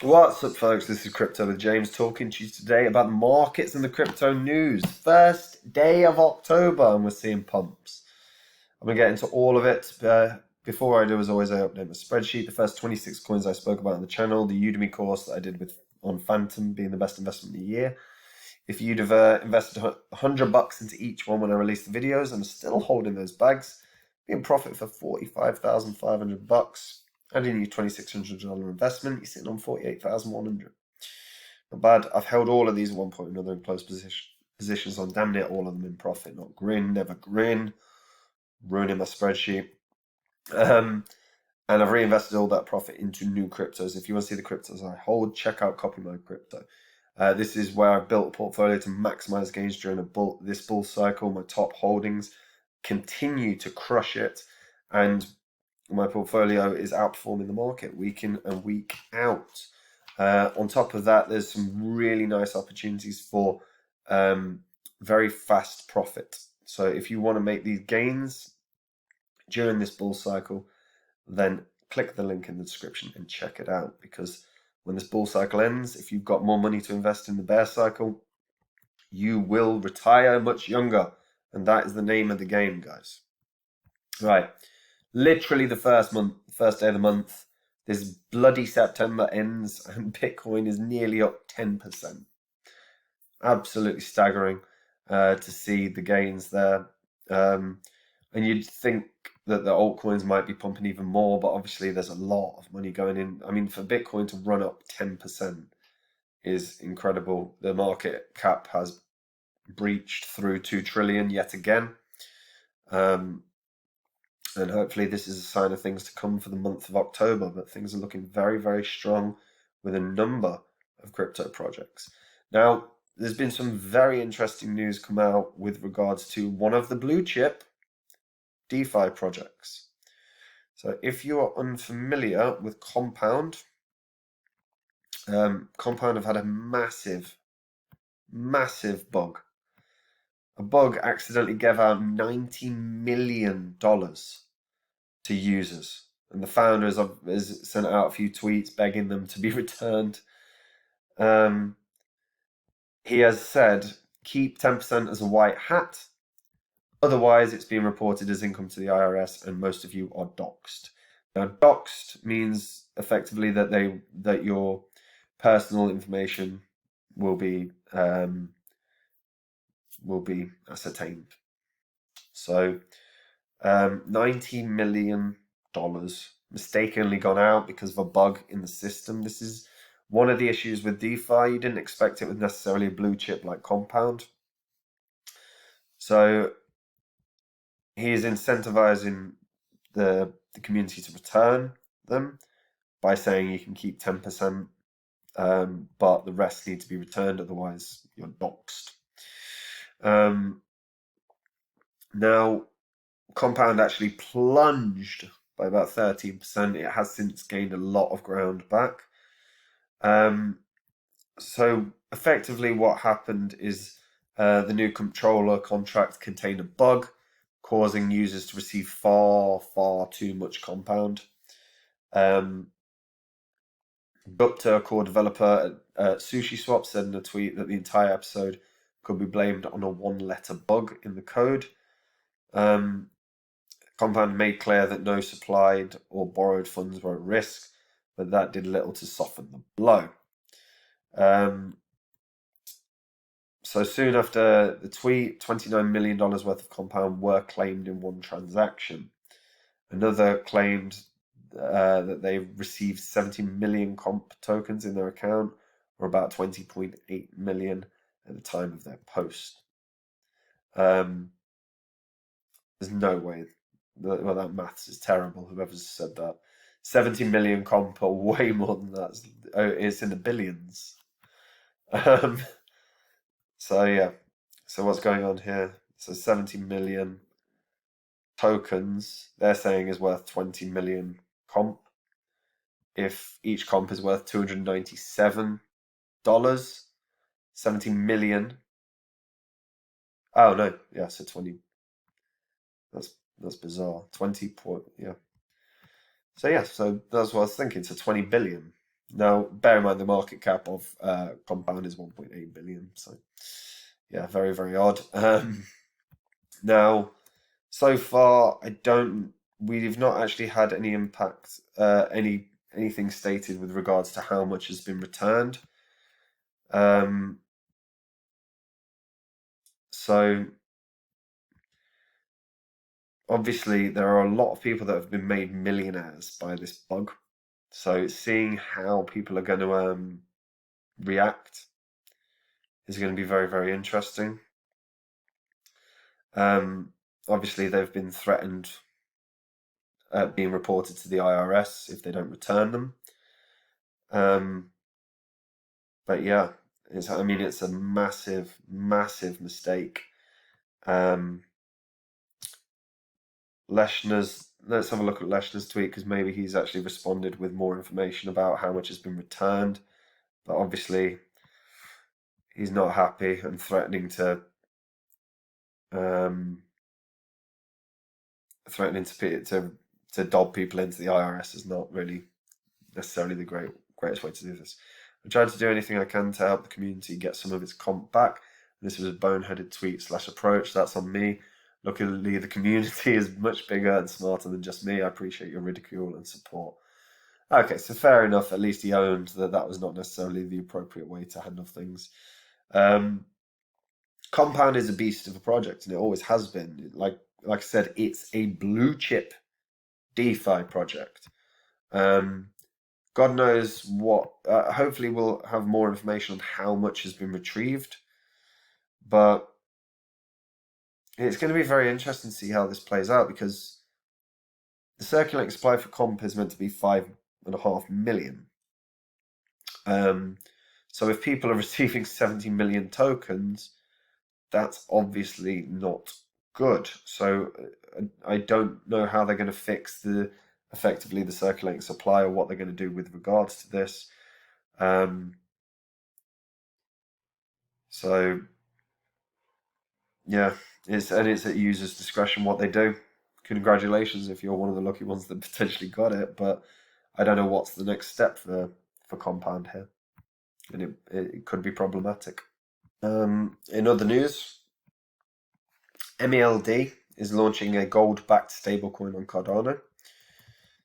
What's up, folks? This is Crypto with James talking to you today about the markets and the crypto news. First day of October, and we're seeing pumps. I'm going to get into all of it. Before I do, as always, I update my spreadsheet. The first 26 coins I spoke about on the channel, the Udemy course that I did on Phantom being the best investment of the year. If you'd have invested $100 into each one when I released the videos and are still holding those bags, be in profit for $45,500. Adding your $2,600 investment, you're sitting on $48,100. Not bad. I've held all of these at one point or another in close positions on damn near all of them in profit. Not grin, never grin. Ruining my spreadsheet. And I've reinvested all that profit into new cryptos. If you want to see the cryptos I hold, check out Copy My Crypto. This is where I've built a portfolio to maximize gains during this bull cycle. My top holdings continue to crush it, and my portfolio is outperforming the market week in and week out. On top of that, there's some really nice opportunities for very fast profit. So if you want to make these gains during this bull cycle, then click the link in the description and check it out, because when this bull cycle ends, if you've got more money to invest in the bear cycle, you will retire much younger, and that is the name of the game, guys. Right. Literally the first day of the month, this bloody September ends and Bitcoin is nearly up 10%. Absolutely staggering to see the gains there. And you'd think that the altcoins might be pumping even more, but obviously there's a lot of money going in. I mean, for Bitcoin to run up 10% is incredible. The market cap has breached through 2 trillion yet again. And hopefully this is a sign of things to come for the month of October, but things are looking very, very strong with a number of crypto projects. Now, there's been some very interesting news come out with regards to one of the blue chip DeFi projects. So if you are unfamiliar with Compound, Compound have had a massive bug. A bug accidentally gave out $90 million to users, and the founder has sent out a few tweets begging them to be returned. He has said, keep 10% as a white hat, otherwise it's being reported as income to the IRS and most of you are doxxed. Now, doxxed means effectively that your personal information will be ascertained. So $90 million mistakenly gone out because of a bug in the system. This is one of the issues with DeFi. You didn't expect it with necessarily a blue chip like Compound. So he is incentivizing the community to return them by saying you can keep 10%, but the rest need to be returned, otherwise you're doxxed. Now, Compound actually plunged by about 13%. It has since gained a lot of ground back. So effectively what happened is the new controller contract contained a bug, causing users to receive far too much Compound. Gupta, a core developer at SushiSwap, said in a tweet that the entire episode could be blamed on a one-letter bug in the code. Compound made clear that no supplied or borrowed funds were at risk, but that did little to soften the blow. So soon after the tweet, $29 million worth of Compound were claimed in one transaction. Another claimed that they received 70 million comp tokens in their account, or about 20.8 million at the time of their post. There's no way. Well, that maths is terrible. Whoever's said that. 70 million comp or way more than that. It's in the billions. So yeah. So what's going on here? So 70 million tokens, they're saying is worth 20 million comp. If each comp is worth $297, 70 million. Oh no, yeah, so 20. That's bizarre. 20 point, yeah. So yeah, so that's what I was thinking. So 20 billion. Now, bear in mind the market cap of Compound is 1.8 billion. So, yeah, very, very odd. Now, so far, we've not actually had any impact, anything stated with regards to how much has been returned. So, obviously, there are a lot of people that have been made millionaires by this bug. So, seeing how people are going to react is going to be very, very interesting. Obviously, they've been threatened being reported to the IRS if they don't return them. But yeah, it's a massive, massive mistake. Let's have a look at Leshner's tweet because maybe he's actually responded with more information about how much has been returned. But obviously, he's not happy and threatening to dob people into the IRS is not really necessarily the greatest way to do this. I'm trying to do anything I can to help the community get some of its comp back. This was a boneheaded tweet/approach. That's on me. Luckily, the community is much bigger and smarter than just me. I appreciate your ridicule and support. Okay, so fair enough. At least he owned that that was not necessarily the appropriate way to handle things. Compound is a beast of a project, and it always has been. Like I said, it's a blue chip DeFi project. God knows what. Hopefully, we'll have more information on how much has been retrieved. But it's going to be very interesting to see how this plays out because the circulating supply for comp is meant to be 5.5 million. So if people are receiving 70 million tokens, that's obviously not good. So I don't know how they're going to fix effectively the circulating supply or what they're going to do with regards to this. So yeah, it's at users' discretion what they do. Congratulations if you're one of the lucky ones that potentially got it, but I don't know what's the next step for Compound here, and it could be problematic. In other news, MELD is launching a gold-backed stablecoin on Cardano.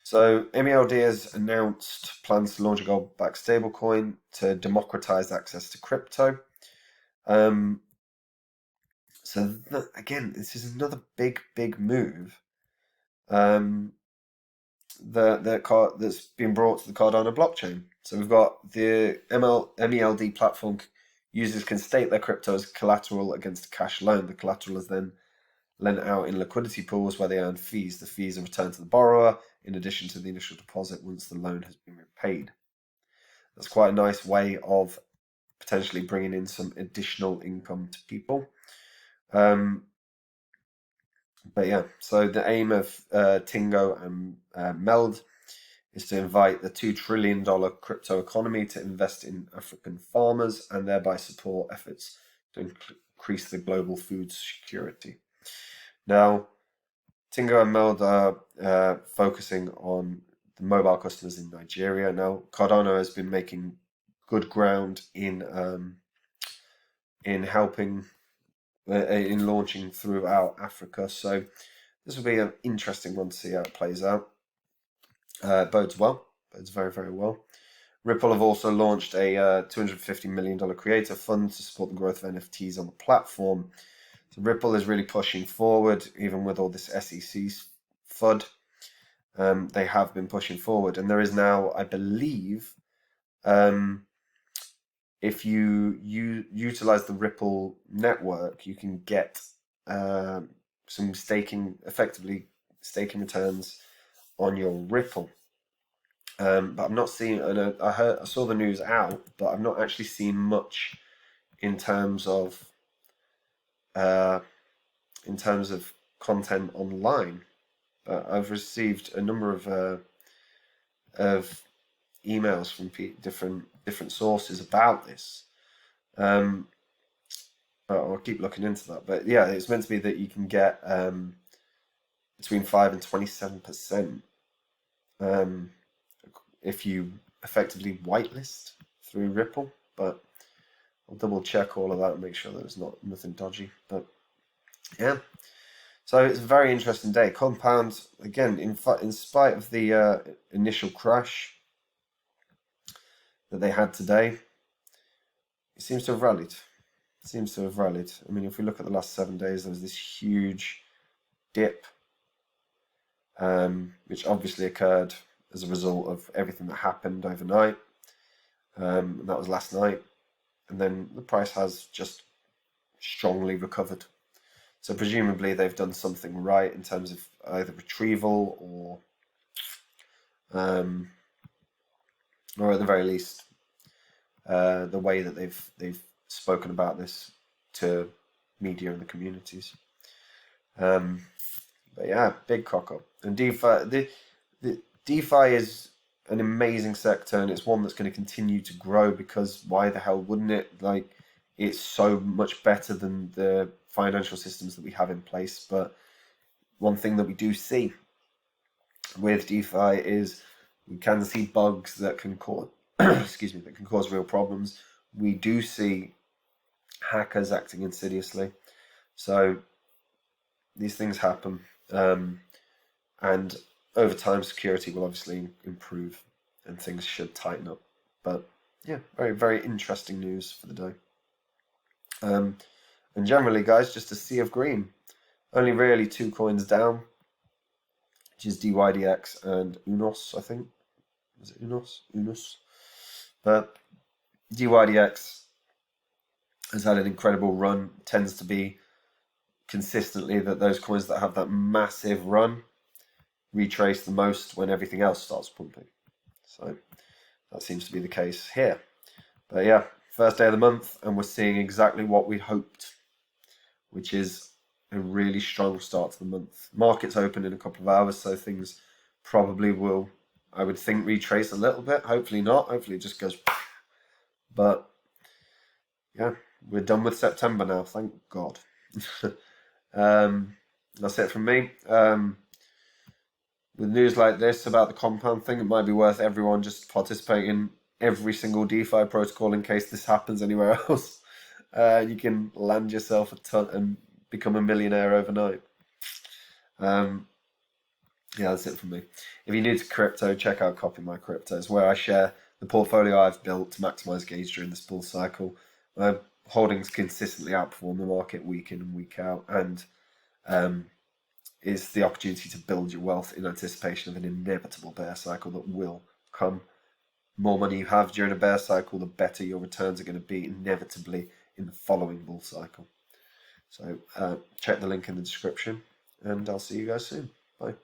So MELD has announced plans to launch a gold-backed stablecoin to democratize access to crypto. So again, this is another big, big move that's been brought to the Cardano blockchain. So we've got the MELD platform. Users can stake their crypto as collateral against a cash loan. The collateral is then lent out in liquidity pools where they earn fees. The fees are returned to the borrower in addition to the initial deposit once the loan has been repaid. That's quite a nice way of potentially bringing in some additional income to people. But yeah, so the aim of Tingo and Meld is to invite the $2 trillion crypto economy to invest in African farmers and thereby support efforts to increase the global food security. Now, Tingo and Meld are focusing on the mobile customers in Nigeria. Now, Cardano has been making good ground in helping in launching throughout Africa. So this will be an interesting one to see how it plays out. Bodes well. Bodes very, very well. Ripple have also launched a $250 million creator fund to support the growth of NFTs on the platform. So Ripple is really pushing forward, even with all this SEC FUD. They have been pushing forward, and there is now, I believe, if you utilize the Ripple network, you can get some effectively staking returns on your Ripple. But I'm not seeing. I saw the news out, but I've not actually seen much in terms of content online. But I've received a number of emails from different sources about this. But I'll keep looking into that. But yeah, it's meant to be that you can get between 5 and 27% if you effectively whitelist through Ripple, but I'll double check all of that and make sure there's nothing dodgy. But yeah, so it's a very interesting day. Compound, again, in spite of the initial crash that they had today, it seems to have rallied. I mean, if we look at the last 7 days, there was this huge dip, which obviously occurred as a result of everything that happened overnight. And that was last night. And then the price has just strongly recovered. So presumably they've done something right in terms of either retrieval or at the very least, the way that they've spoken about this to media and the communities. But yeah, big cock up. And DeFi, the DeFi is an amazing sector, and it's one that's going to continue to grow, because why the hell wouldn't it? Like, it's so much better than the financial systems that we have in place. But one thing that we do see with DeFi is we can see bugs that can cause excuse me, that can cause real problems. We do see hackers acting insidiously. So these things happen, and over time security will obviously improve and things should tighten up. But yeah, very, very interesting news for the day. And generally, guys, just a sea of green. Only really 2 coins down, which is DYDX and Unos, I think. Was it Unos? Unos. But DYDX has had an incredible run. Tends to be consistently that those coins that have that massive run retrace the most when everything else starts pumping. So that seems to be the case here. But yeah, first day of the month, and we're seeing exactly what we hoped, which is a really strong start to the month. Markets open in a couple of hours, so things probably will, I would think, retrace a little bit. Hopefully not. Hopefully it just goes. But yeah, we're done with September now, thank God. That's it from me. With news like this about the compound thing, it might be worth everyone just participating in every single DeFi protocol in case this happens anywhere else. You can land yourself a ton and become a millionaire overnight. Yeah, that's it from me. If you're new to crypto, check out Copy My Crypto. It's where I share the portfolio I've built to maximize gains during this bull cycle. My holdings consistently outperform the market week in and week out, and it's the opportunity to build your wealth in anticipation of an inevitable bear cycle that will come. The more money you have during a bear cycle, the better your returns are going to be inevitably in the following bull cycle. So check the link in the description, and I'll see you guys soon. Bye.